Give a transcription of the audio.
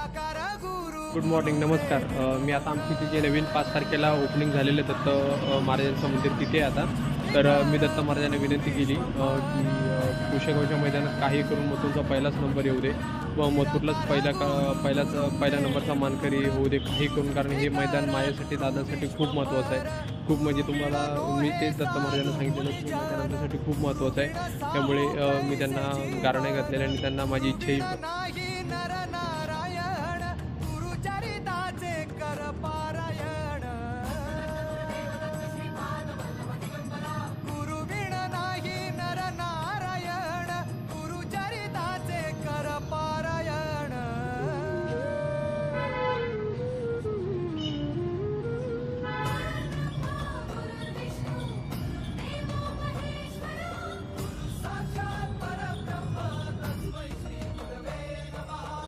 Good morning, नमस्कार. मी आता आमची तिथे नवीन 5 तारखेला ओपनिंग झालेलं दत्त महाराजांचं मंदिर तिथे आहे आता. तर मी दत्त महाराजांना विनंती केली की कुशेगावच्या मैदानात काही करून मथुरचा पहिलाच नंबर येऊ दे व मथुरलाच पहिला नंबरचा मानकरी होऊ दे, काही करून. कारण हे मैदान माझ्यासाठी, दादासाठी खूप महत्त्वाचं आहे. खूप म्हणजे तुम्हाला मी तेच दत्त महाराजांना सांगितलेलं की मैदान आमच्यासाठी खूप महत्त्वाचं आहे. त्यामुळे मी त्यांना गारणं घातलेलं आणि त्यांना माझी इच्छाही